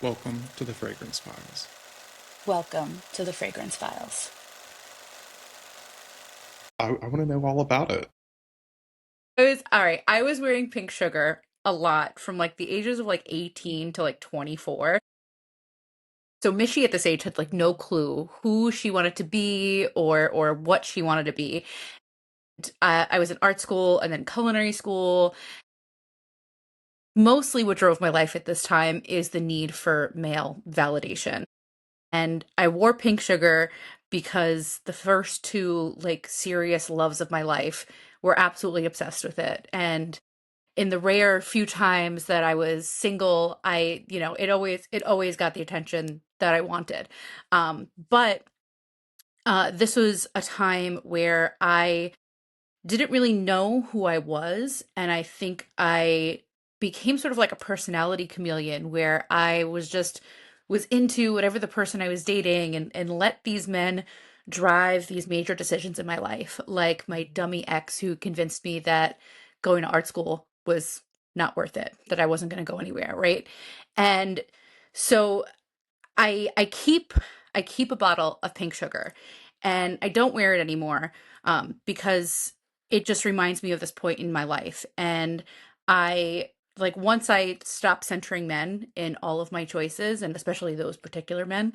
Welcome to the Fragrance Files. Welcome to the Fragrance Files. I want to know all about it. I was wearing pink sugar a lot from like the ages of like 18 to like 24. So Mishy at this age had like no clue who she wanted to be or what she wanted to be. I was in art school and then culinary school. Mostly what drove my life at this time is the need for male validation. And I wore pink sugar because the first two like serious loves of my life were absolutely obsessed with it. And in the rare few times that I was single, it always got the attention that I wanted. But this was a time where I didn't really know who I was, and I think I became sort of like a personality chameleon where I was into whatever the person I was dating and let these men drive these major decisions in my life, like my dummy ex who convinced me that going to art school was not worth it, that I wasn't going to go anywhere, right? And so I keep a bottle of pink sugar, and I don't wear it anymore because it just reminds me of this point in my life. And I like once I stopped centering men in all of my choices, and especially those particular men,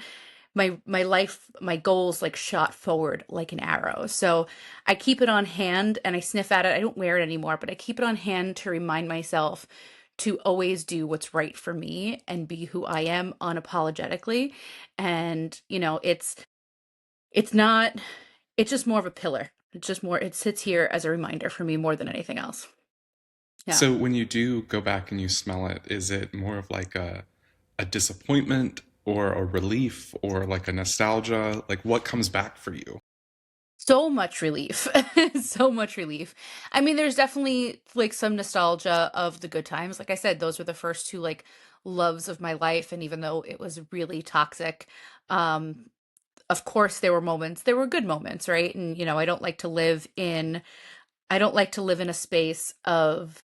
my life, my goals like shot forward like an arrow. So I keep it on hand and I sniff at it. I don't wear it anymore, but I keep it on hand to remind myself to always do what's right for me and be who I am unapologetically. And it's not it's just more of a pillar. It's just more it sits here as a reminder for me more than anything else. Yeah. So when you do go back and you smell it, is it more of like a disappointment or a relief or like a nostalgia? Like what comes back for you? So much relief. So much relief. I mean, there's definitely like some nostalgia of the good times. Like I said, those were the first two like loves of my life. And even though it was really toxic, um, of course there were good moments, right? And I don't like to live in a space of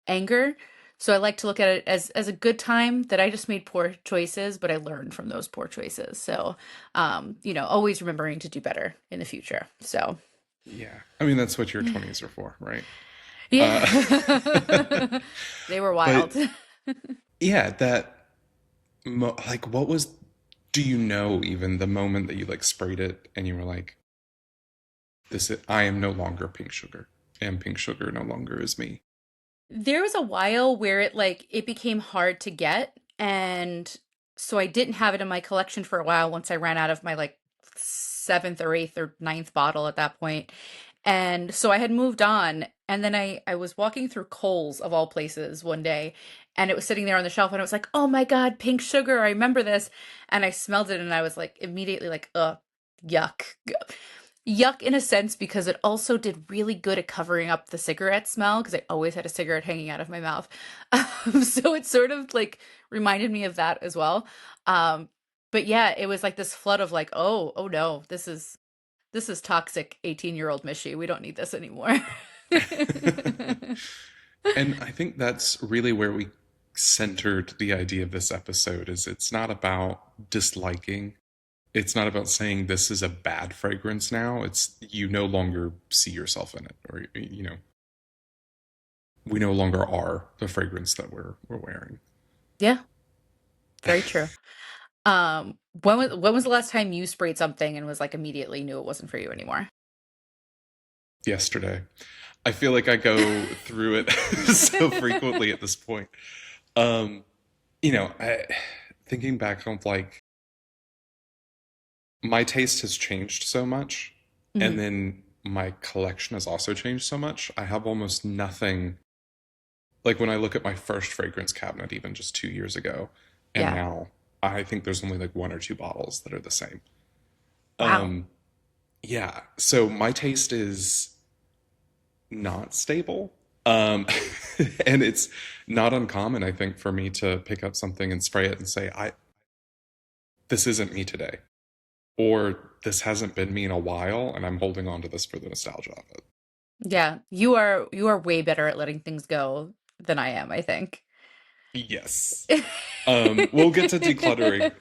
anger. So I like to look at it as a good time that I just made poor choices, but I learned from those poor choices. So always remembering to do better in the future. So Yeah. I mean, that's what your 20s are for, right? Uh, yeah. They were but wild. yeah, like, what was, do you know even the moment that you like sprayed it and you were like, I am no longer pink sugar, and pink sugar no longer is me? There was a while where it became hard to get, and so I didn't have it in my collection for a while once I ran out of my like seventh or eighth or ninth bottle at that point. And so I had moved on, and then I was walking through Kohl's of all places one day, and it was sitting there on the shelf, and I was like, "Oh my God, pink sugar! I remember this." And I smelled it, and I was like immediately like, "Ugh, yuck." Yuck in a sense because it also did really good at covering up the cigarette smell because I always had a cigarette hanging out of my mouth. So it sort of like reminded me of that as well. Um, but yeah, it was like this flood of like, oh no, this is toxic 18-year-old Mishy. We don't need this anymore. And I think that's really where we centered the idea of this episode is it's not about disliking. It's not about saying this is a bad fragrance now. It's you no longer see yourself in it or we no longer are the fragrance that we're wearing. Yeah, very true. When was the last time you sprayed something and was like immediately knew it wasn't for you anymore? Yesterday. I feel like I go through it so frequently at this point. Um, thinking back on like my taste has changed so much, and Hmm. then my collection has also changed so much. I have almost nothing. Like when I look at my first fragrance cabinet, even just 2 years ago, and Yeah. now, I think there's only like one or two bottles that are the same. Wow. Um, yeah. So my taste is not stable. Um, and it's not uncommon, I think, for me to pick up something and spray it and say, this isn't me today. Or this hasn't been me in a while, and I'm holding on to this for the nostalgia of it. Yeah, you are way better at letting things go than I am, I think. Yes. We'll get to decluttering,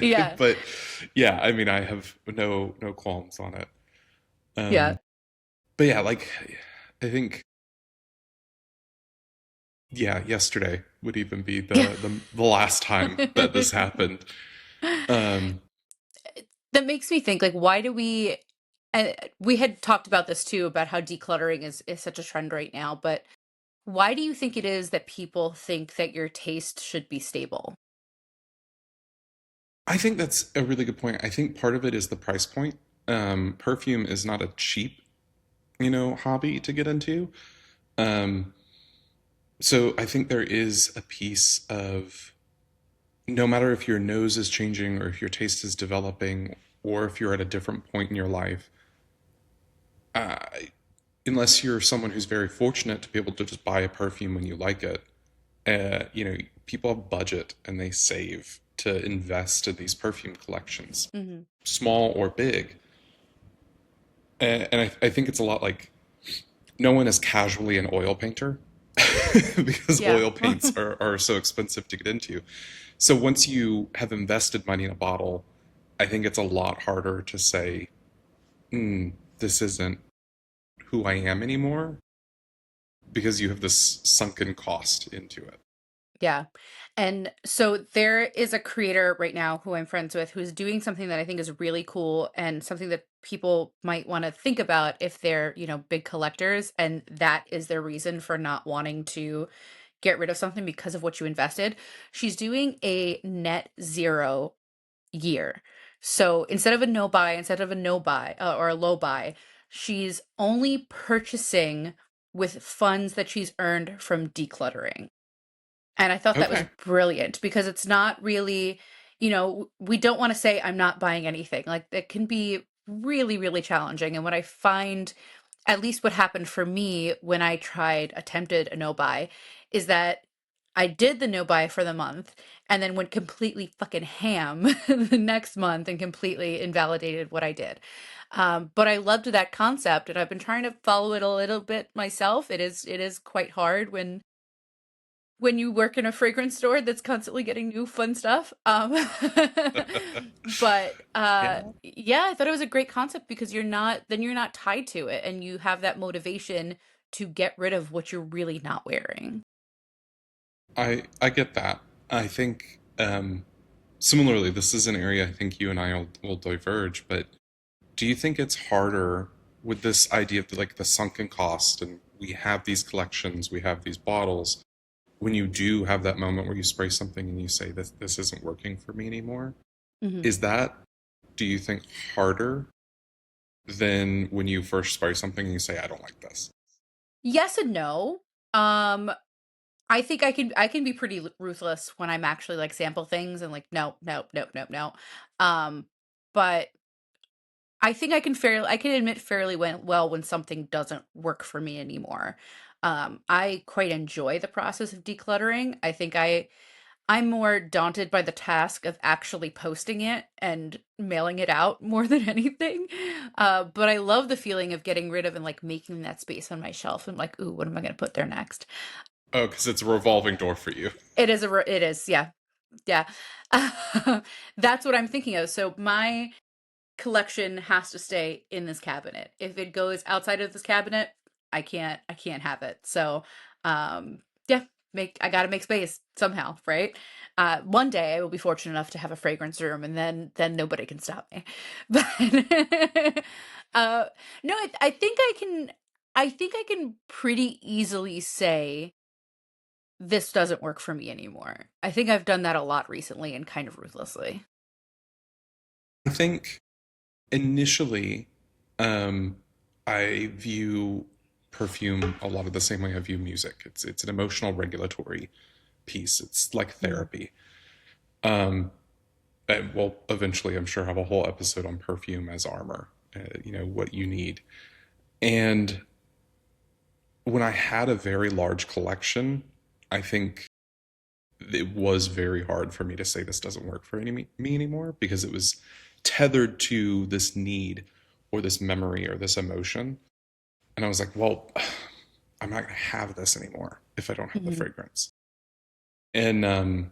Yeah. but yeah, I mean, I have no qualms on it. Yeah. Um, but yeah, like I think yeah, yesterday would even be Yeah. the last time that this happened. Um, That makes me think, like, why do we, and we had talked about this too, about how decluttering is such a trend right now, but why do you think it is that people think that your taste should be stable? I think that's a really good point. I think part of it is the price point. Perfume is not a cheap, hobby to get into. Um, so I think there is a piece of no matter if your nose is changing or if your taste is developing or if you're at a different point in your life, uh, unless you're someone who's very fortunate to be able to just buy a perfume when you like it, people have budget and they save to invest in these perfume collections, Hmm. small or big. And I think it's a lot like no one is casually an oil painter because Yeah. oil paints are so expensive to get into. So once you have invested money in a bottle, I think it's a lot harder to say, this isn't who I am anymore because you have this sunken cost into it. Yeah. And so there is a creator right now who I'm friends with who's doing something that I think is really cool and something that people might want to think about if they're, big collectors. And that is their reason for not wanting to get rid of something because of what you invested. She's doing a net zero year. So instead of a no buy, instead of a no buy or a low buy, she's only purchasing with funds that she's earned from decluttering. And I thought that was Okay. brilliant because it's not really, we don't want to say I'm not buying anything. Like it can be really, really challenging. And what I find, at least what happened for me when I attempted a no buy, is that I did the no buy for the month and then went completely fucking ham the next month and completely invalidated what I did. But I loved that concept and I've been trying to follow it a little bit myself. It is quite hard when you work in a fragrance store that's constantly getting new fun stuff. But Yeah. yeah, I thought it was a great concept because you're not tied to it and you have that motivation to get rid of what you're really not wearing. I get that. I think similarly, this is an area I think you and I will diverge, but do you think it's harder with this idea of like the sunken cost and we have these collections, we have these bottles, when you do have that moment where you spray something and you say this isn't working for me anymore, Hmm. is that do you think harder than when you first spray something and you say I don't like this? Yes and no. Um, I think I can be pretty ruthless when I'm actually like sample things and like no, no, no, no, no. Um, but I think I can admit fairly well when something doesn't work for me anymore. I quite enjoy the process of decluttering. I think I'm more daunted by the task of actually posting it and mailing it out more than anything. But I love the feeling of getting rid of and like making that space on my shelf and like, ooh, what am I going to put there next? Oh, because it's a revolving door for you. It is, yeah, yeah. That's what I'm thinking of. So my collection has to stay in this cabinet. If it goes outside of this cabinet, I can't have it. So, yeah, make I got to make space somehow, right? One day I will be fortunate enough to have a fragrance room and then nobody can stop me. But uh no, I think I can pretty easily say this doesn't work for me anymore. I think I've done that a lot recently and kind of ruthlessly. I think initially, um, I view perfume a lot of the same way I view music. It's an emotional regulatory piece. It's like Mhm. therapy. Um, and we'll eventually, I'm sure, have a whole episode on perfume as armor. What you need. And when I had a very large collection, I think it was very hard for me to say this doesn't work for me anymore because it was tethered to this need or this memory or this emotion. And I was like, well, I'm not going to have this anymore if I don't have the Mhm. fragrance. And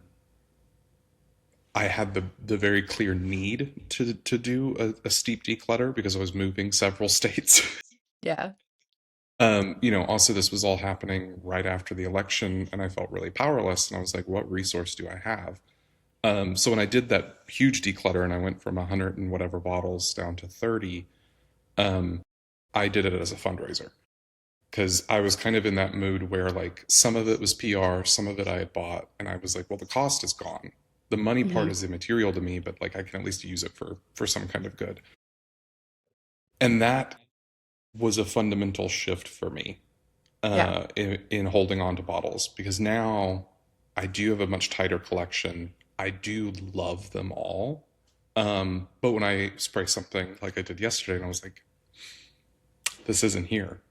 I had the very clear need to do a steep declutter because I was moving several states. Yeah. Also this was all happening right after the election, and I felt really powerless. And I was like, what resource do I have? So when I did that huge declutter and I went from 100 and whatever bottles down to 30, I did it as a fundraiser because I was kind of in that mood where like some of it was PR, some of it I had bought, and I was like, well, the cost is gone. The money part Hmm. is immaterial to me, but like I can at least use it for some kind of good. And that was a fundamental shift for me Yeah. in holding on to bottles because now I do have a much tighter collection. I do love them all. But when I spray something like I did yesterday, and I was like, this isn't here,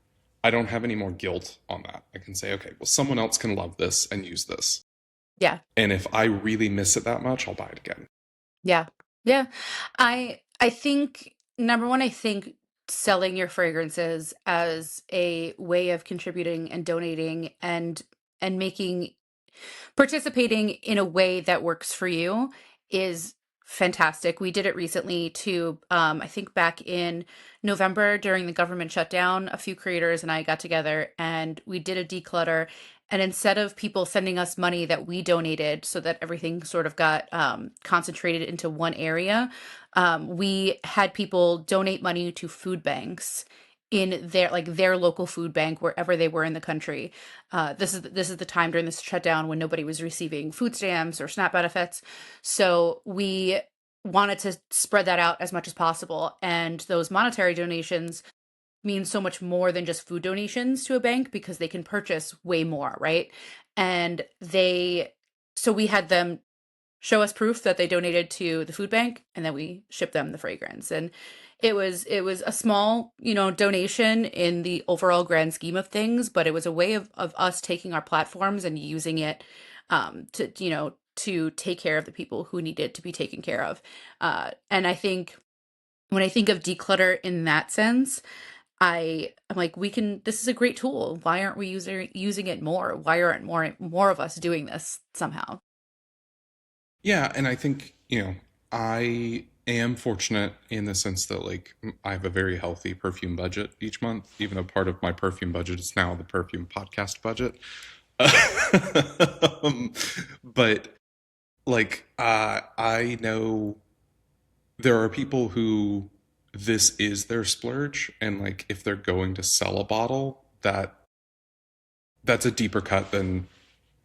I don't have any more guilt on that. I can say, okay, well, someone else can love this and use this. Yeah. And if I really miss it that much, I'll buy it again. Yeah. Yeah. I think number one, I think selling your fragrances as a way of contributing and donating and making participating in a way that works for you is fantastic. We did it recently too. I think back in November during the government shutdown, a few creators and I got together and we did a declutter. And instead of people sending us money that we donated so that everything sort of got concentrated into one area, we had people donate money to food banks in their local food bank wherever they were in the country. This is the time during this shutdown when nobody was receiving food stamps or SNAP benefits. So we wanted to spread that out as much as possible. And those monetary donations mean so much more than just food donations to a bank because they can purchase way more, right? And so we had them show us proof that they donated to the food bank and then we shipped them the fragrance. And it was a small, donation in the overall grand scheme of things, but it was a way of us taking our platforms and using it to take care of the people who needed to be taken care of. And I think when I think of declutter in that sense, I'm like, this is a great tool. Why aren't we using it more? Why aren't more of us doing this somehow? Yeah, and I think, I am fortunate in the sense that like I have a very healthy perfume budget each month, even though part of my perfume budget is now the perfume podcast budget. um, but like I know there are people who this is their splurge, and like if they're going to sell a bottle, that's a deeper cut than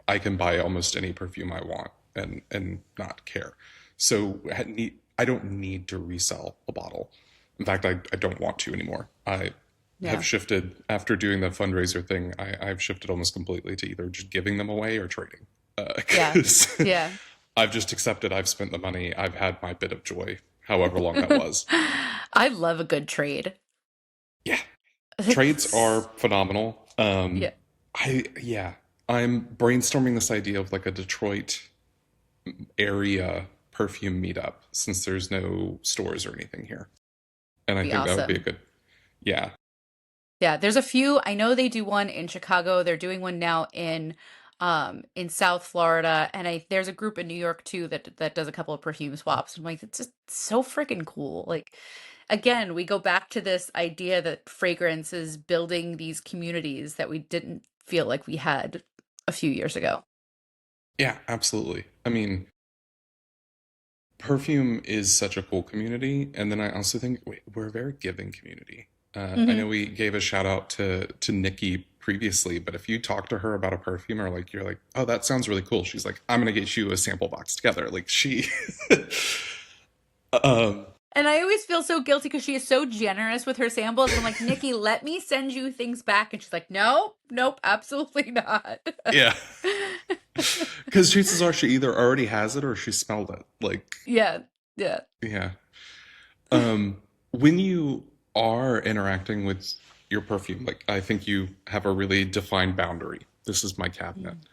I can buy almost any perfume I want and not care. So I don't need to resell a bottle. In fact, I don't want to anymore. I have Yeah. shifted after doing the fundraiser thing. I've shifted almost completely to either just giving them away or trading. Yeah. Because Yeah. I've just accepted I've spent the money. I've had my bit of joy, however long that was. I love a good trade. Yeah, trades It's are phenomenal. yeah, Yeah, I'm brainstorming this idea of like a Detroit area perfume meetup since there's no stores or anything here. And I be think that would be a awesome. good, yeah. Yeah, there's a few. I know they do one in Chicago. They're doing one now in South Florida, and there's a group in New York too that does a couple of perfume swaps. I'm like, it's just so freaking cool. Like again, we go back to this idea that fragrance is building these communities that we didn't feel like we had a few years ago. Yeah, absolutely. I mean, perfume is such a cool community. And then I also think we're a very giving community. I know Hmm. we gave a shout out to Nikki previously, but if you talk to her about a perfume or like you're like, oh, that sounds really cool, she's like, I'm gonna get you a sample box together. Like she, um, And I always feel so guilty because she is so generous with her samples. And I'm like, Nikki, let me send you things back. And she's like, no, nope, absolutely not. yeah, because chances are she either already has it or she smelled it. Like, Yeah, yeah. yeah. When you are interacting with your perfume, like I think you have a really defined boundary. This is my cabinet. Mm.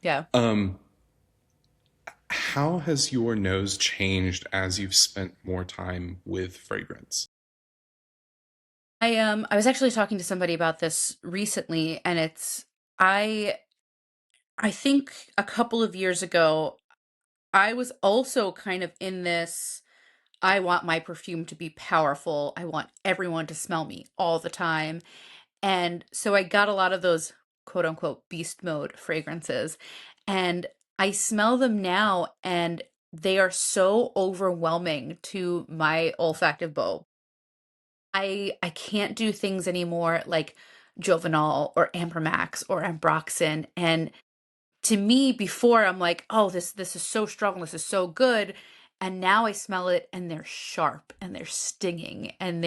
Yeah. Um, how has your nose changed as you've spent more time with fragrance? I was actually talking to somebody about this recently, and I I think a couple of years ago, I was also kind of in this. I want my perfume to be powerful. I want everyone to smell me all the time. And so I got a lot of those quote unquote beast mode fragrances. And I smell them now, and they are so overwhelming to my olfactive bulb. I can't do things anymore like Jovenol or Amber Max or Ambroxan. And to me, before I'm like, oh, this is so strong, this is so good. And now I smell it and they're sharp and they're stinging and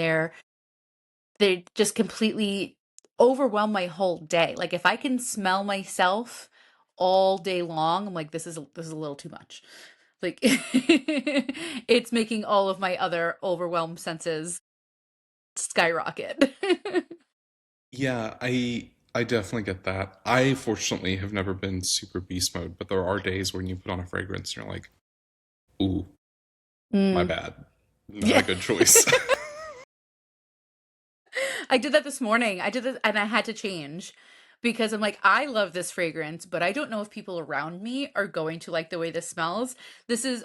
they just completely overwhelm my whole day. Like if I can smell myself all day long, I'm like, this is a little too much. Like it's making all of my other overwhelmed senses skyrocket. Yeah, I definitely get that. I fortunately have never been super beast mode, but there are days when you put on a fragrance and you're like, ooh, my Mm, bad. Not a yeah. good choice. I did that this morning. I did it and I had to change because I'm like, I love this fragrance, but I don't know if people around me are going to like the way this smells. This is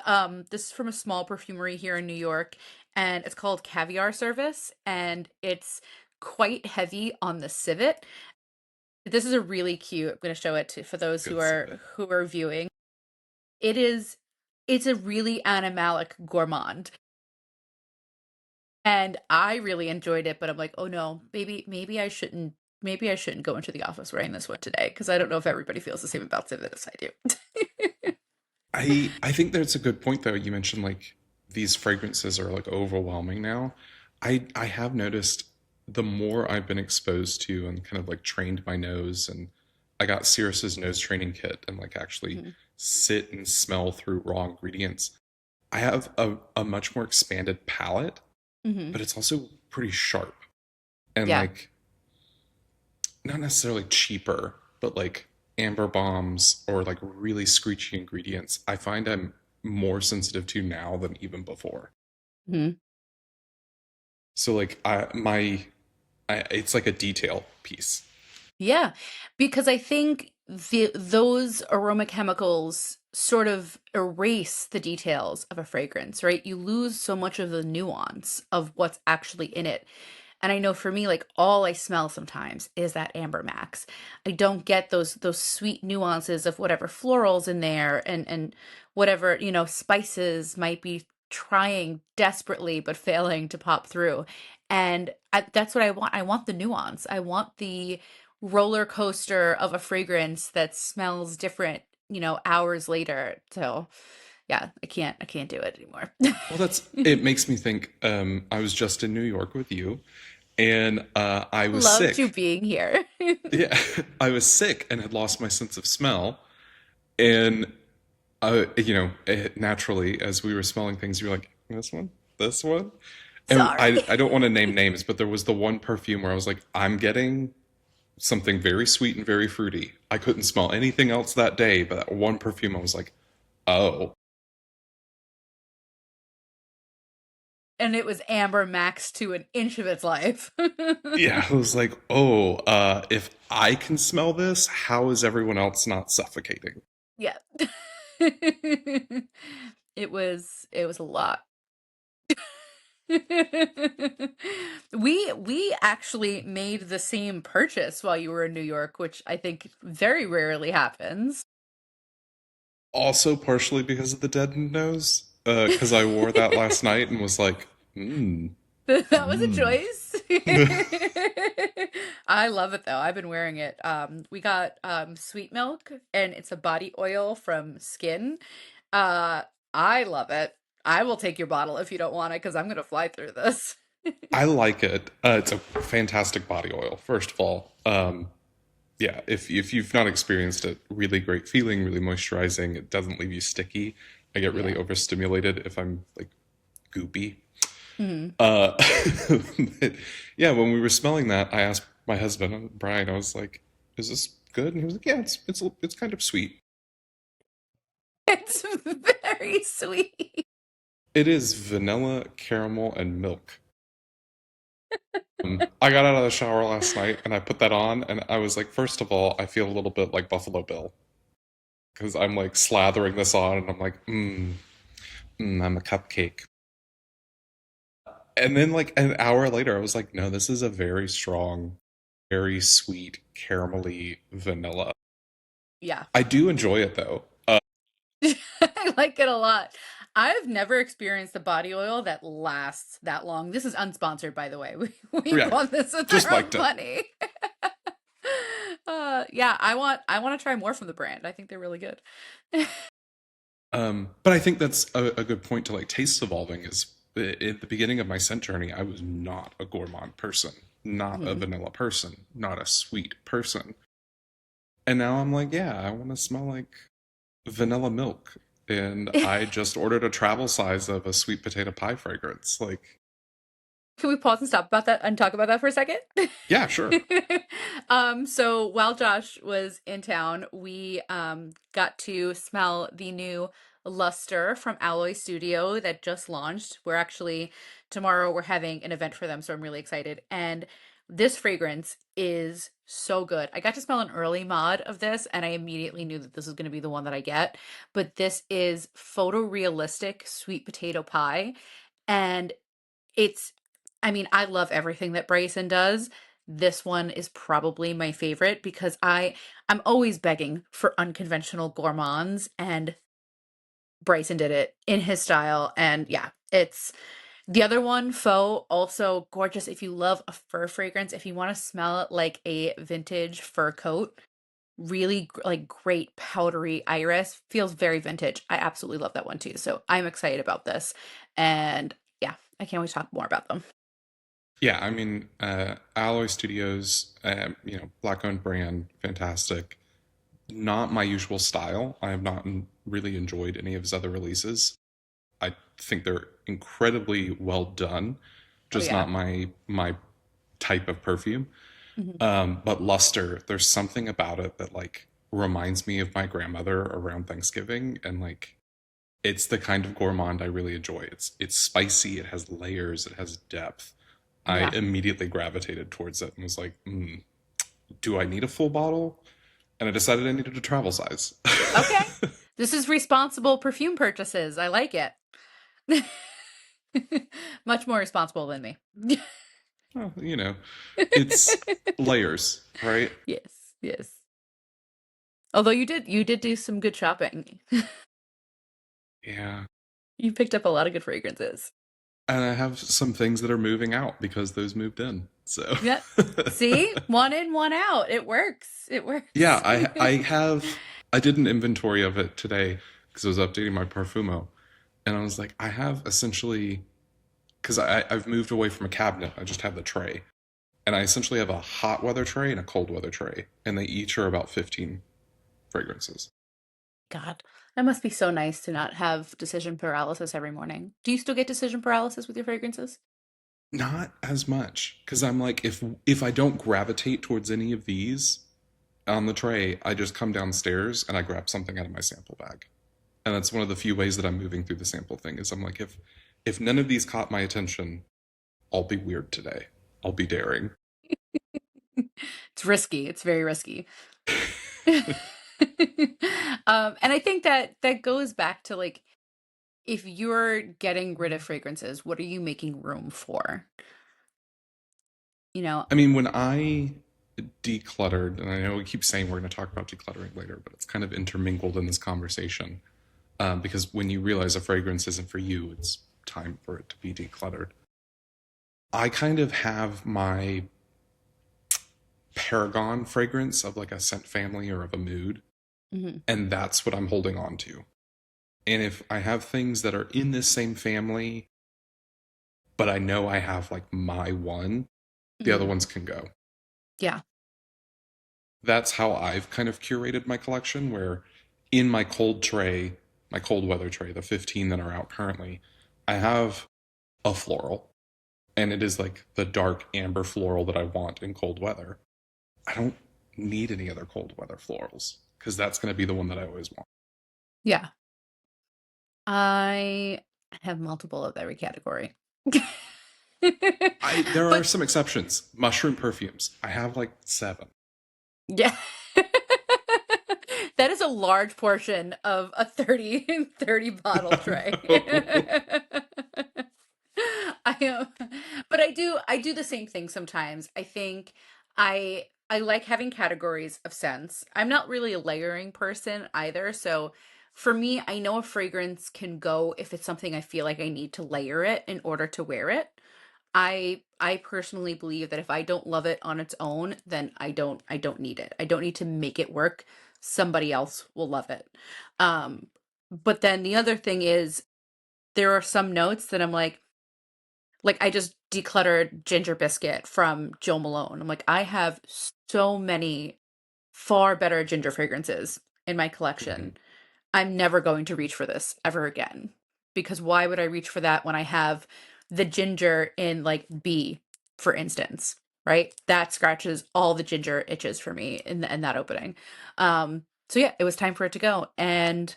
from a small perfumery here in New York, and it's called Caviar Service, and it's quite heavy on the civet. This is a really cute. I'm going to show it to for those Good civet. who are viewing. It is it's a really animalic gourmand. And I really enjoyed it, but I'm like, "Oh no, maybe I shouldn't go into the office wearing this one today because I don't know if everybody feels the same about it as I do." I think that's a good point though. You mentioned like these fragrances are like overwhelming now. I have noticed the more I've been exposed to and kind of like trained my nose, and I got Cirrus's nose training kit and like actually Mhm, sit and smell through raw ingredients. I have a much more expanded palette, mhm. but it's also pretty sharp and Yeah. like not necessarily cheaper, but like amber bombs or like really screechy ingredients, I find I'm more sensitive to now than even before. Mhm. So like it's like a detail piece. Yeah, because I think those aroma chemicals sort of erase the details of a fragrance, right? You lose so much of the nuance of what's actually in it. And I know for me, like all I smell sometimes is that Amber Max. I don't get those sweet nuances of whatever florals in there and whatever, spices might be trying desperately but failing to pop through. And that's what I want. I want the nuance. I want the roller coaster of a fragrance that smells different, hours later. So, yeah, I can't do it anymore. Well, that's it makes me think I was just in New York with you and I was Loved you sick. being here. Yeah, I was sick and had lost my sense of smell and naturally, as we were smelling things, you're like, this one. And Sorry. I don't want to name names, but there was the one perfume where I was like, I'm getting something very sweet and very fruity. I couldn't smell anything else that day, but that one perfume, I was like, oh, And it was Amber Max to an inch of its life. yeah. I was like, oh, if I can smell this, how is everyone else not suffocating? Yeah. It was a lot. We actually made the same purchase while you were in New York, which I think very rarely happens. Also, partially because of the deadened nose, because I wore that last night and was like, That was a mm. choice. I love it though. I've been wearing it. We got sweet milk and it's a body oil from Skin. Uh, I love it. I will take your bottle if you don't want it because I'm gonna fly through this. I like it. It's a fantastic body oil, first of all. Yeah, if you've not experienced it, really great feeling, really moisturizing. It doesn't leave you sticky. I get really Yeah. overstimulated if I'm like goopy. Mhm. Uh, but yeah, when we were smelling that, I asked my husband Brian. I was like, "Is this good?" And he was like, "Yeah, it's kind of sweet. It's very sweet. It is vanilla, caramel, and milk." I got out of the shower last night and I put that on, and I was like, first of all, I feel a little bit like Buffalo Bill. because I'm like slathering this on and I'm like, I'm a cupcake. And then like an hour later, I was like, no, this is a very strong, very sweet, caramelly vanilla. Yeah. I do enjoy it though. I like it a lot. I've never experienced a body oil that lasts that long. This is unsponsored, by the way. We Yeah, bought this with just our own liked it. money. Yeah, I want to try more from the brand. I think they're really good. But I think that's a good point to like taste evolving is at the beginning of my scent journey, I was not a gourmand person, not a Mhm. vanilla person, not a sweet person. And now I'm like, yeah, I want to smell like vanilla milk. And I just ordered a travel size of a sweet potato pie fragrance. Like, Can we pause and stop about that and talk about that for a second? yeah, sure. So while Josh was in town, we got to smell the new luster from Alloy Studio that just launched. We're actually tomorrow we're having an event for them, so I'm really excited. And this fragrance is so good. I got to smell an early mod of this, and I immediately knew that this was going to be the one that I get. But this is photorealistic sweet potato pie, and it's, I mean, I love everything that Bryson does. This one is probably my favorite because I'm always begging for unconventional gourmands, and Bryson did it in his style. And yeah, it's the other one, Faux, also gorgeous. If you love a fur fragrance, if you want to smell it like a vintage fur coat, really like great powdery iris, feels very vintage. I absolutely love that one too. So I'm excited about this. And yeah, I can't wait to talk more about them. Yeah, I mean, Alloy Studios, black owned brand, fantastic. Not my usual style. I have not really enjoyed any of his other releases. I think they're incredibly well done, Oh just yeah. not my type of perfume. Mhm. But Luster, there's something about it that like reminds me of my grandmother around Thanksgiving, and like it's the kind of gourmand I really enjoy. It's spicy, it has layers, it has depth. I Yeah. immediately gravitated towards it and was like, do I need a full bottle? And I decided I needed a travel size. Okay. This is responsible perfume purchases. I like it. Much more responsible than me. Well, it's layers, right? Yes, yes. Although you did do some good shopping. Yeah. You picked up a lot of good fragrances. And I have some things that are moving out because those moved in. So Yeah. See? One in, one out. It works. It yeah, works. I did an inventory of it today because I was updating my Parfumo, and I was like, I have essentially because I've moved away from a cabinet. I just have the tray, and I essentially have a hot weather tray and a cold weather tray, and they each are about 15 fragrances. God, that must be so nice to not have decision paralysis every morning. Do you still get decision paralysis with your fragrances? Not as much because I'm like, if I don't gravitate towards any of these on the tray, I just come downstairs and I grab something out of my sample bag. And that's one of the few ways that I'm moving through the sample thing is I'm like, if none of these caught my attention, I'll be weird today. I'll be daring. It's risky. It's very risky. And I think that that goes back to like if you're getting rid of fragrances, what are you making room for? You know, I mean, when I decluttered, and I know we keep saying we're going to talk about decluttering later, but it's kind of intermingled in this conversation because when you realize a fragrance isn't for you, it's time for it to be decluttered. I kind of have my paragon fragrance of like a scent family or of a mood, mhm, and that's what I'm holding on to. And if I have things that are in this same family, but I know I have like my one, the other mhm. ones can go. Yeah. That's how I've kind of curated my collection, where in my cold tray, my cold weather tray, the 15 that are out currently, I have a floral, and it is like the dark amber floral that I want in cold weather. I don't need any other cold weather florals because that's going to be the one that I always want. Yeah. I have multiple of every category. There are But some exceptions. Mushroom perfumes. I have like seven. yeah. That is a large portion of a 30 bottle tray. I am, but I do the same thing sometimes. I think I like having categories of scents. I'm not really a layering person either, so for me, I know a fragrance can go if it's something I feel like I need to layer it in order to wear it. I personally believe that if I don't love it on its own, then I don't need it. I don't need to make it work. Somebody else will love it. Um, but then the other thing is there are some notes that I'm like I just decluttered Ginger Biscuit from Joe Malone. I'm like, I have so many far better ginger fragrances in my Mhm. collection. I'm never going to reach for this ever again. Because why would I reach for that when I have the ginger in like B, for instance, right? That scratches all the ginger itches for me in that opening. So yeah, it was time for it to go. And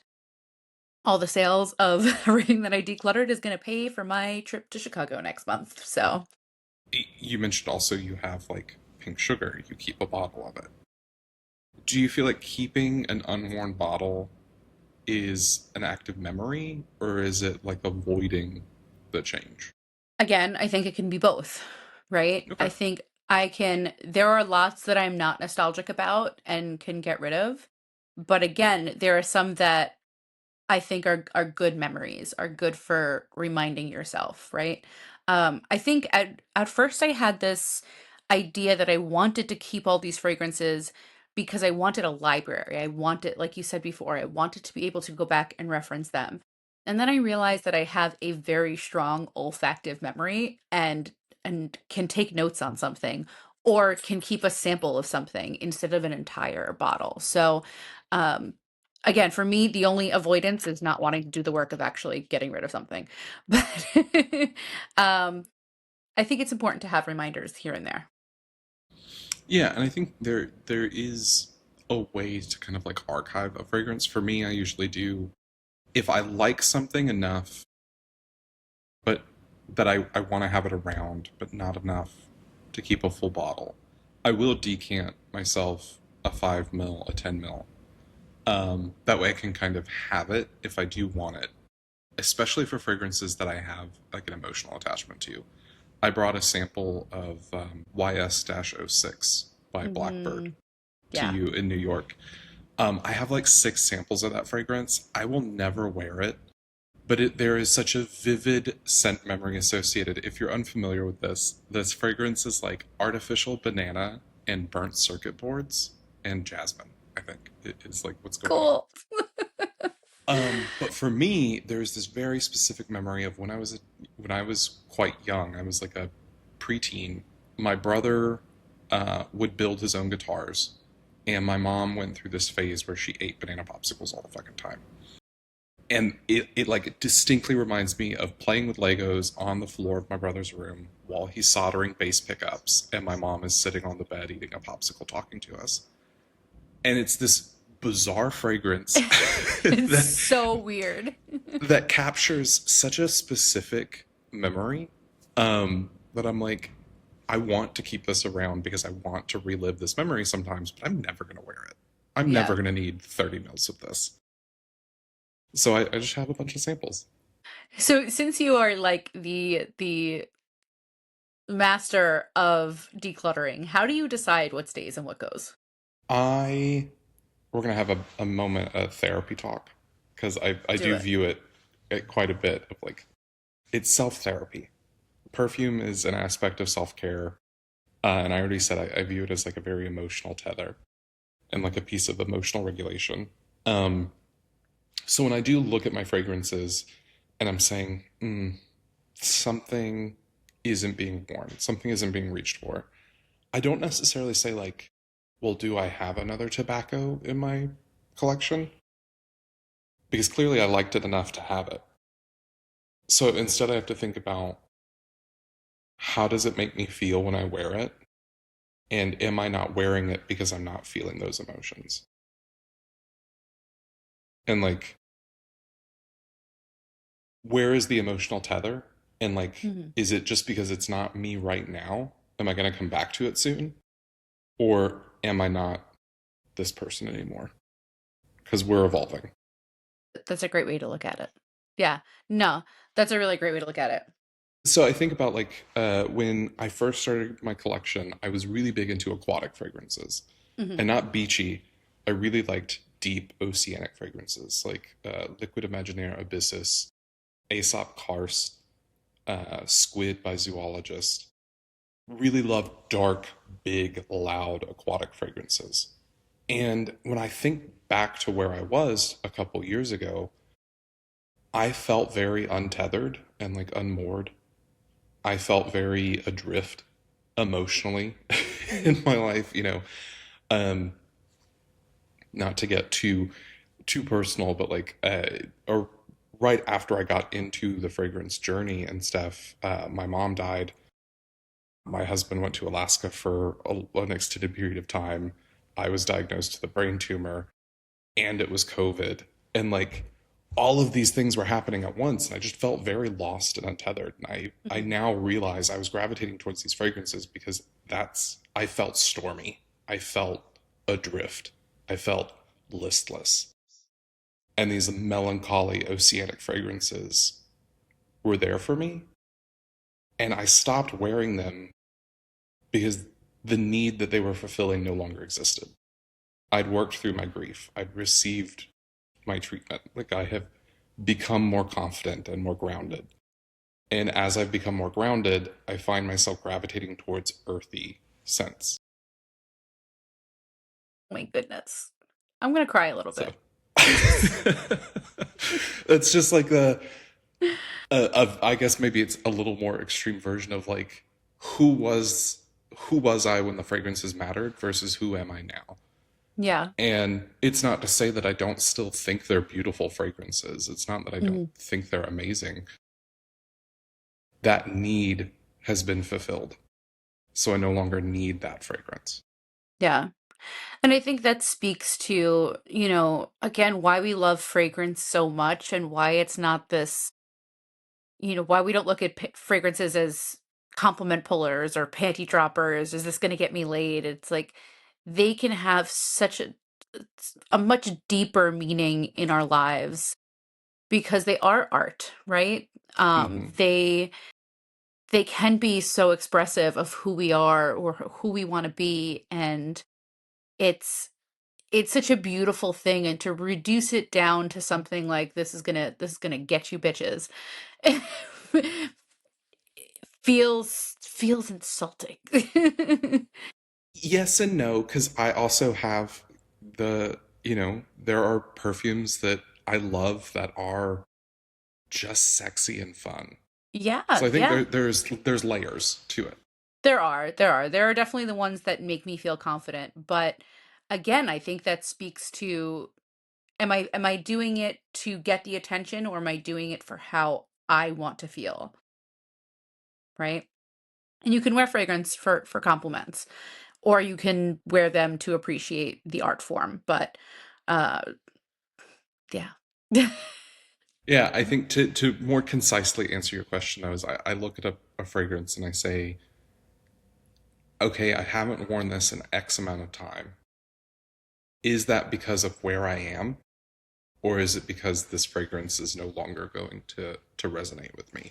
all the sales of everything that I decluttered is going to pay for my trip to Chicago next month. So You mentioned also you have like pink sugar. You keep a bottle of it. Do you feel like keeping an unworn bottle is an active memory, or is it like avoiding the change? again, I think it can be both, right? I Okay. think there are lots that I'm not nostalgic about and can get rid of. But again, there are some that I think are good memories, are good for reminding yourself, right? I think at first I had this idea that I wanted to keep all these fragrances because I wanted a library. I wanted, like you said before, I wanted to be able to go back and reference them. And then I realized that I have a very strong olfactive memory and can take notes on something or can keep a sample of something instead of an entire bottle. So um again, for me, the only avoidance is not wanting to do the work of actually getting rid of something. But um, I think it's important to have reminders here and there. Yeah, and I think there is a way to kind of like archive a fragrance. For me, I usually do if I like something enough, but that I want to have it around, but not enough to keep a full bottle. I will decant myself a 5 ml, a 10 ml. That way I can kind of have it if I do want it, especially for fragrances that I have like an emotional attachment to. I brought a sample of YS-06 by Blackbird Hmm. to Yeah. you in New York. I have like 6 samples of that fragrance. I will never wear it, but there is such a vivid scent memory associated. If you're unfamiliar with this fragrance is like artificial banana and burnt circuit boards and jasmine. I think it is like what's going on. Cool. But for me, there's this very specific memory of when I was quite young. I was like a preteen. My brother would build his own guitars, and my mom went through this phase where she ate banana popsicles all the fucking time. And it like distinctly reminds me of playing with Legos on the floor of my brother's room while he's soldering bass pickups, and my mom is sitting on the bed eating a popsicle talking to us. And it's this bizarre fragrance It's that so weird. that captures such a specific memory that I'm like, I want to keep this around because I want to relive this memory sometimes, but I'm never going to wear it. I'm never Yeah. going to need 30 mils of this. So I just have a bunch of samples. So since you are like the master of decluttering, how do you decide what stays and what goes? I We're going to have a moment of therapy talk because I Do do it. view it at quite a bit of like, it's self therapy. Perfume is an aspect of self care. And I already said I view it as like a very emotional tether and like a piece of emotional regulation. Um, so when I do look at my fragrances and I'm saying, something isn't being worn, something isn't being reached for, I don't necessarily say, like, well, do I have another tobacco in my collection? Because clearly I liked it enough to have it. So instead, I have to think about how does it make me feel when I wear it? And am I not wearing it because I'm not feeling those emotions? And like, where is the emotional tether? And like, Mhm. is it just because it's not me right now? Am I going to come back to it soon? Or am I not this person anymore? because we're evolving. That's a great way to look at it. Yeah. No, that's a really great way to look at it. So I think about like when I first started my collection, I was really big into aquatic fragrances Hmm. and not beachy. I really liked deep oceanic fragrances like Liquid Imaginaire Abyssus, Aesop Karst, Squid by Zoologist. Really loved dark, big, loud aquatic fragrances. And when I think back to where I was a couple years ago, I felt very untethered and like unmoored. I felt very adrift emotionally Hmm. in my life, um, not to get too personal, but like or right after I got into the fragrance journey and stuff, my mom died. My husband went to Alaska for an extended period of time. I was diagnosed with a brain tumor, and it was COVID. And like all of these things were happening at once. And I just felt very lost and untethered. And I Hmm. now realize I was gravitating towards these fragrances because I felt stormy. I felt adrift. I felt listless. And these melancholy oceanic fragrances were there for me. And I stopped wearing them because the need that they were fulfilling no longer existed. I'd worked through my grief. I'd received my treatment. Like I have become more confident and more grounded. And as I've become more grounded, I find myself gravitating towards earthy scents. My goodness. I'm gonna cry a little So bit. it's just like I guess maybe it's a little more extreme version of like who was who was I when the fragrances mattered versus who am I now? Yeah. And it's not to say that I don't still think they're beautiful fragrances. It's not that I don't Hmm. think they're amazing. That need has been fulfilled. So I no longer need that fragrance. Yeah. And I think that speaks to, again, why we love fragrance so much and why it's not this, why we don't look at fragrances as compliment pullers or panty droppers. Is this going to get me laid? It's like they can have such a much deeper meaning in our lives because they are art, right? Mm-hmm. They can be so expressive of who we are or who we want to be, and it's it's such a beautiful thing, and to reduce it down to something like this is gonna get you bitches feels insulting. Yes and no, because I also have there are perfumes that I love that are just sexy and fun. So Yeah, I think yeah. there's layers to it. There are definitely the ones that make me feel confident, but again, I think that speaks to, am I doing it to get the attention, or am I doing it for how I want to feel, right? And you can wear fragrance for compliments, or you can wear them to appreciate the art form, but uh yeah. Yeah, I think to more concisely answer your question, I look at a fragrance and I say, okay, I haven't worn this in X amount of time. Is that because of where I am? Or is it because this fragrance is no longer going to resonate with me?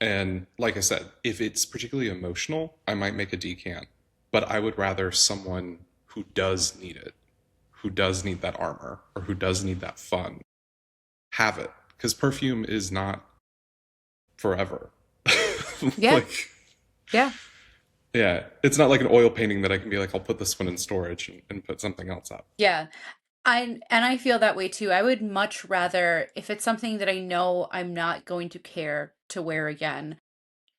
And like I said, if it's particularly emotional, I might make a decant. But I would rather someone who does need it, who does need that armor, or who does need that fun, have it. Because perfume is not forever. Yeah, Like, yeah, yeah, it's not like an oil painting that I can be like, I'll put this one in storage and put something else up. yeah. I feel that way too. I would much rather, if it's something that I know I'm not going to care to wear again,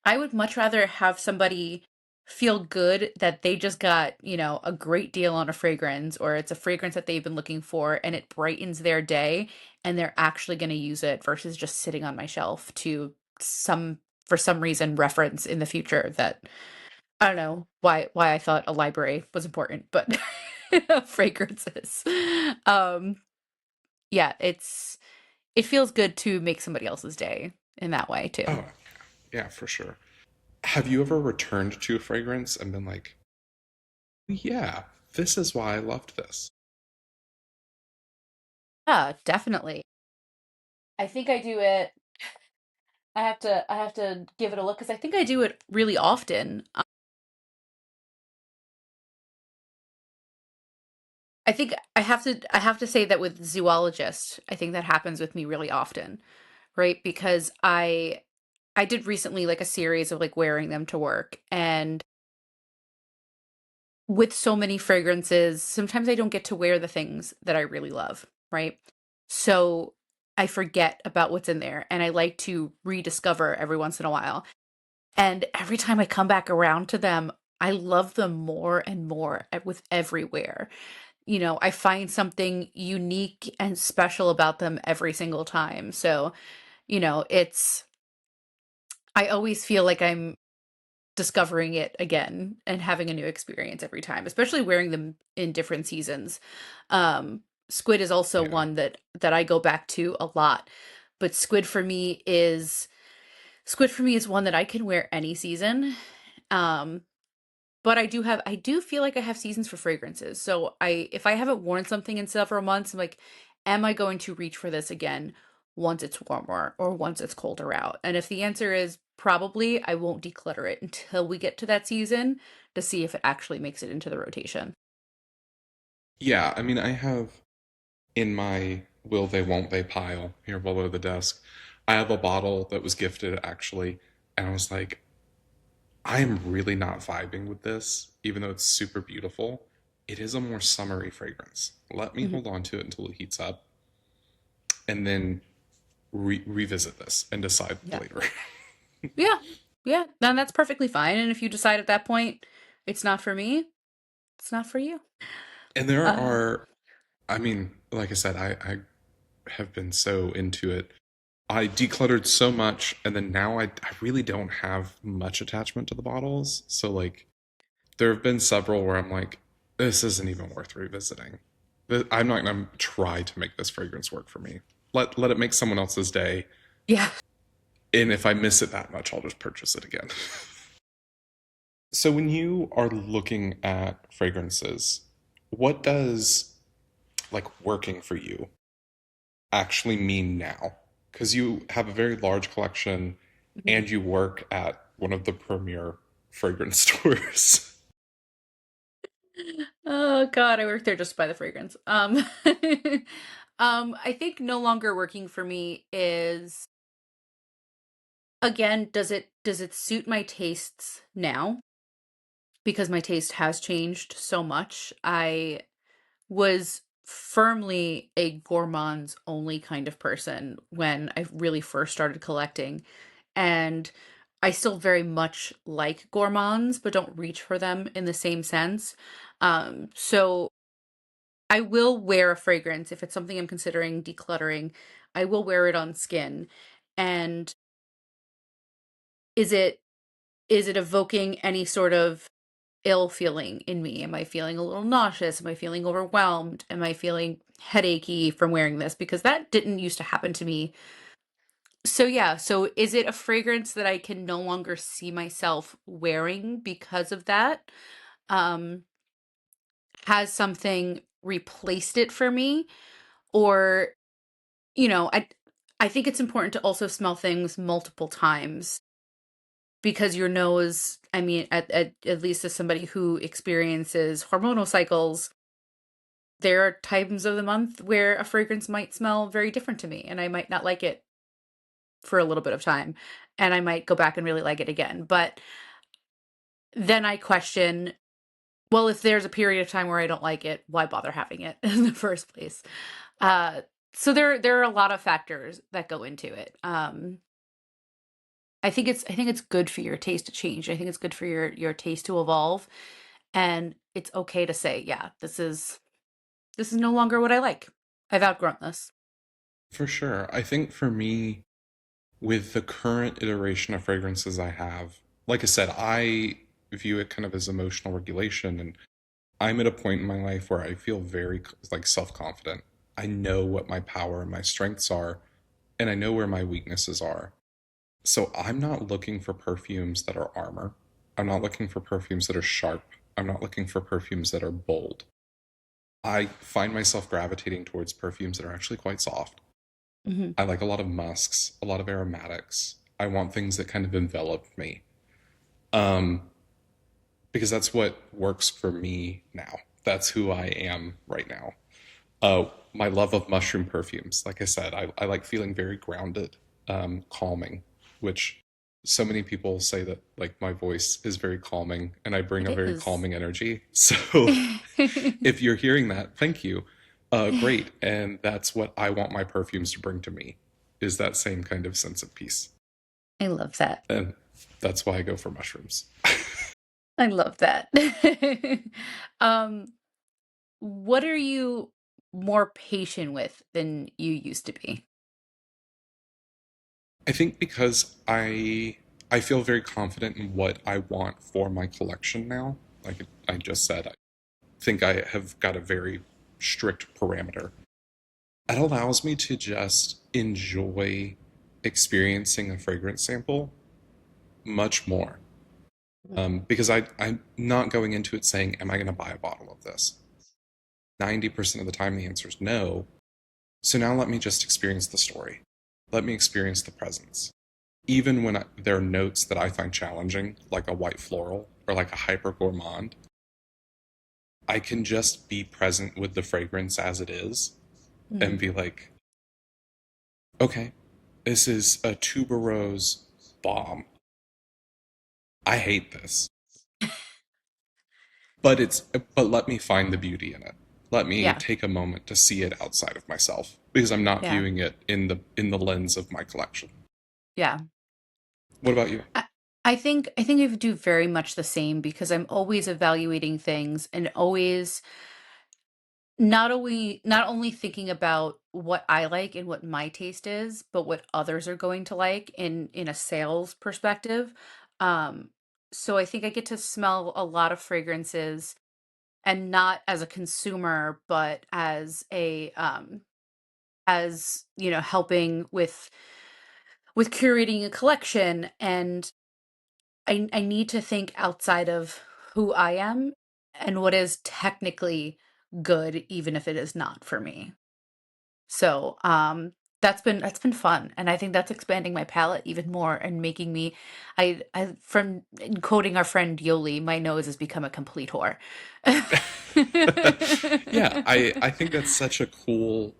I would much rather have somebody feel good that they just got, a great deal on a fragrance, or it's a fragrance that they've been looking for and it brightens their day and they're actually going to use it versus just sitting on my shelf to some for some reason reference in the future that I don't know why I thought a library was important, but fragrances. Um yeah, it feels good to make somebody else's day in that way too. Oh, yeah, for sure. Have you ever returned to a fragrance and been like, yeah, this is why I loved this? Yeah, definitely. I think I do it. I have to give it a look because I think I do it really often. I think I have to say that with zoologists, I think that happens with me really often, right? Because I did recently like a series of like wearing them to work, and with so many fragrances, sometimes I don't get to wear the things that I really love, right? So I forget about what's in there and I like to rediscover every once in a while. And every time I come back around to them, I love them more and more with every wear. I find something unique and special about them every single time. So, it's I always feel like I'm discovering it again and having a new experience every time, especially wearing them in different seasons. Squid is also Yeah. one that I go back to a lot, but Squid for me is one that I can wear any season. Um, but I do feel like I have seasons for fragrances. So if I haven't worn something in several months, I'm like, am I going to reach for this again once it's warmer or once it's colder out? And if the answer is probably, I won't declutter it until we get to that season to see if it actually makes it into the rotation. Yeah, I mean, I have in my will they won't they pile here below the desk, I have a bottle that was gifted actually, and I was like, I am really not vibing with this, even though it's super beautiful. It is a more summery fragrance. Let me Mhm. hold on to it until it heats up and then revisit this and decide Yeah. later. Yeah. Yeah. Then that's perfectly fine. And if you decide at that point it's not for me, it's not for you. And there Uh, are, I mean, like I said, I have been so into it. I decluttered so much, and then now I really don't have much attachment to the bottles. So, like, there have been several where I'm like, this isn't even worth revisiting. I'm not going to try to make this fragrance work for me. Let it make someone else's day. yeah. And if I miss it that much, I'll just purchase it again. So when you are looking at fragrances, what does like working for you actually mean now? Because you have a very large collection Mhm. and you work at one of the premier fragrance stores. Oh God, I work there just by the fragrance. I think no longer working for me is, again, does it suit my tastes now? Because my taste has changed so much. I was firmly a gourmands only kind of person when I really first started collecting. And I still very much like gourmands, but don't reach for them in the same sense. So I will wear a fragrance if it's something I'm considering decluttering. I will wear it on skin. And is it evoking any sort of ill feeling in me? Am I feeling a little nauseous? Am I feeling overwhelmed? Am I feeling headachy from wearing this? Because that didn't used to happen to me. So yeah, so is it a fragrance that I can no longer see myself wearing because of that? Um, has something replaced it for me? Or, I think it's important to also smell things multiple times because your nose, I mean, at least as somebody who experiences hormonal cycles, there are times of the month where a fragrance might smell very different to me and I might not like it for a little bit of time and I might go back and really like it again. But then I question, well, if there's a period of time where I don't like it, why bother having it in the first place? Uh, so there are a lot of factors that go into it. I think it's good for your taste to change. I think it's good for your taste to evolve, and it's okay to say, yeah, this is no longer what I like. I've outgrown this. For sure. I think for me, with the current iteration of fragrances I have, like I said, I view it kind of as emotional regulation, and I'm at a point in my life where I feel very like self-confident. I know what my power and my strengths are, and I know where my weaknesses are. So I'm not looking for perfumes that are armor. I'm not looking for perfumes that are sharp. I'm not looking for perfumes that are bold. I find myself gravitating towards perfumes that are actually quite soft. Hmm. I like a lot of musks, a lot of aromatics. I want things that kind of envelop me. Um, because that's what works for me now. That's who I am right now. My love of mushroom perfumes. Like I said, I like feeling very grounded, calming, which so many people say that like my voice is very calming and I bring It a very is. calming energy. So if you're hearing that, thank you. Great. And that's what I want my perfumes to bring to me is that same kind of sense of peace. I love that. And that's why I go for mushrooms. I love that. Um, what are you more patient with than you used to be? I think because I feel very confident in what I want for my collection now. Like I just said, I think I have got a very strict parameter. It allows me to just enjoy experiencing a fragrance sample much more. Because I'm not going into it saying, am I going to buy a bottle of this? 90% of the time, the answer is no. So now let me just experience the story. Let me experience the presence. Even when there are notes that I find challenging, like a white floral or like a hyper gourmand, I can just be present with the fragrance as it is and Mhm. be like, okay, this is a tuberose bomb. I hate this. But let me find the beauty in it. Let me Yeah, take a moment to see it outside of myself because I'm not yeah, viewing it in the lens of my collection. yeah. What about you? I, I think I do very much the same because I'm always evaluating things and always not only thinking about what I like and what my taste is, but what others are going to like in a sales perspective. Um, so I think I get to smell a lot of fragrances and not as a consumer, but as helping with curating a collection. And I need to think outside of who I am and what is technically good, even if it is not for me. So, that's been fun, and I think that's expanding my palette even more and making me I from in quoting our friend Yoli, my nose has become a complete whore. Yeah, I think that's such a cool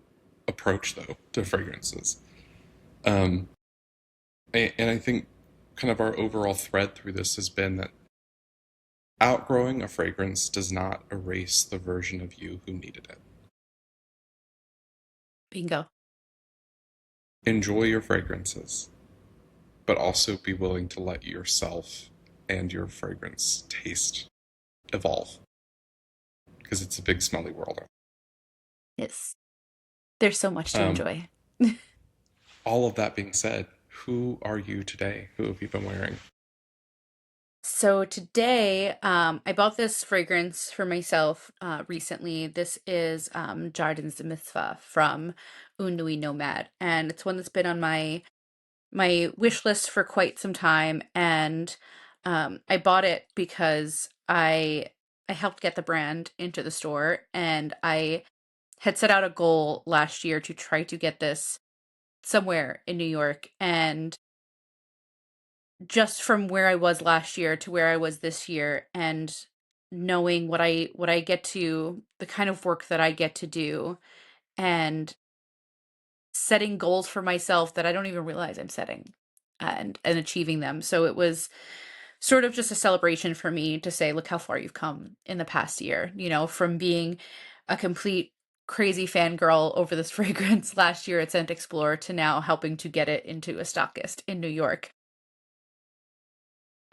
approach though to fragrances. Um, and I think kind of our overall thread through this has been that outgrowing a fragrance does not erase the version of you who needed it. Bingo. Enjoy your fragrances, but also be willing to let yourself and your fragrance taste evolve because it's a big smelly world. Yes. There's so much to Um, enjoy. all of that being said, who are you today? Who have you been wearing? So today, I bought this fragrance for myself recently. This is Jardins de Mitzvah from Unui Nomad, and it's one that's been on my wish list for quite some time. And I bought it because I helped get the brand into the store, and I had set out a goal last year to try to get this somewhere in New York. And just from where I was last year to where I was this year, and knowing what I get to the kind of work that I get to do, and setting goals for myself that I don't even realize I'm setting, and achieving them. So it was sort of just a celebration for me to say, look how far you've come in the past year, from being a complete crazy fangirl over this fragrance last year at Scent Explorer to now helping to get it into a stockist in New York.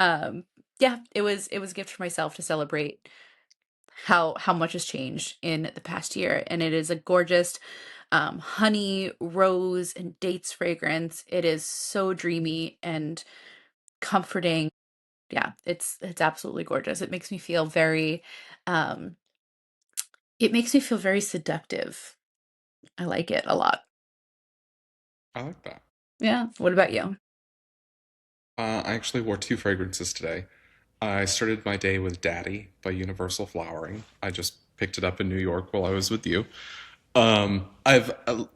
Um, yeah, it was a gift for myself to celebrate how much has changed in the past year. And it is a gorgeous honey, rose, and dates fragrance. It is so dreamy and comforting. Yeah, it's absolutely gorgeous. Um it makes me feel very seductive. I like it a lot. I like that. Yeah. What about you? I actually wore two fragrances today. I started my day with Daddy by Universal Flowering. I just picked it up in New York while I was with you. I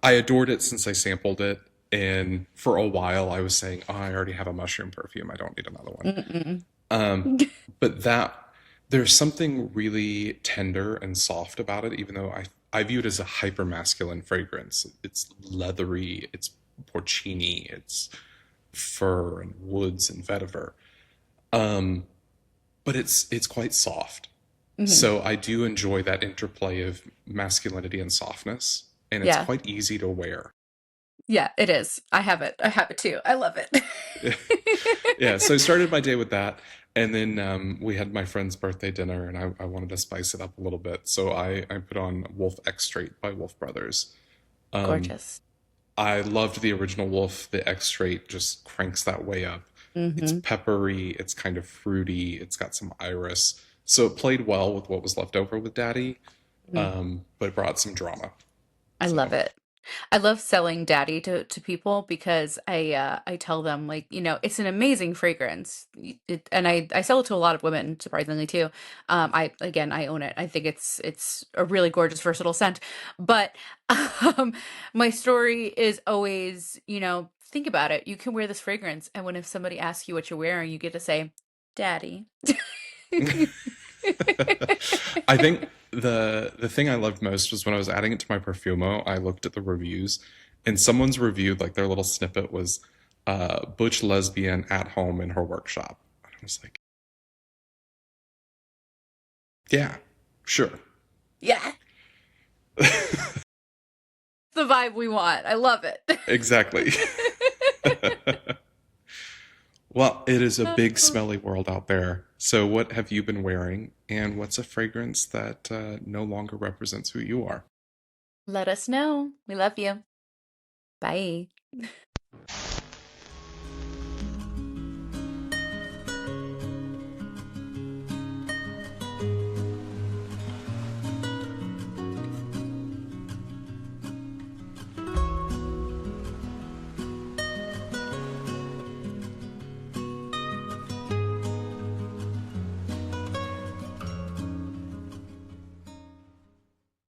adored it since I sampled it, and for a while I was saying, "Oh, I already have a mushroom perfume. I don't need another one." Mm-mm. But that there's something really tender and soft about it, even though I view it as a hyper masculine fragrance. It's leathery, it's porcini, it's fur and woods and vetiver. But it's quite soft. Mhm. So I do enjoy that interplay of masculinity and softness, and it's Yeah. quite easy to wear. Yeah, it is. I have it. I have it too. I love it. Yeah, so I started my day with that, and then we had my friend's birthday dinner, and I wanted to spice it up a little bit, so I put on Wolf X Straight by Wolf Brothers. Um, Gorgeous. I loved the original Wolf. The X Straight just cranks that way up. It's Hmm. peppery, it's kind of fruity, it's got some iris, so it played well with what was left over with Daddy, but it brought some drama. I love So it. I love selling daddy to people because I tell them like, it's an amazing fragrance. And I sell it to a lot of women, surprisingly too. I own it. I think it's a really gorgeous, versatile scent. But um my story is always, think about it. You can wear this fragrance, and when if somebody asks you what you're wearing, you get to say, Daddy. I think the thing I loved most was when I was adding it to my Perfumo, I looked at the reviews, and someone's review, like their little snippet was butch lesbian at home in her workshop. I was like, yeah, sure. Yeah, the vibe we want. I love it. Exactly. Well, it is a big smelly world out there. So what have you been wearing, and what's a fragrance that no longer represents who you are? Let us know. We love you. Bye.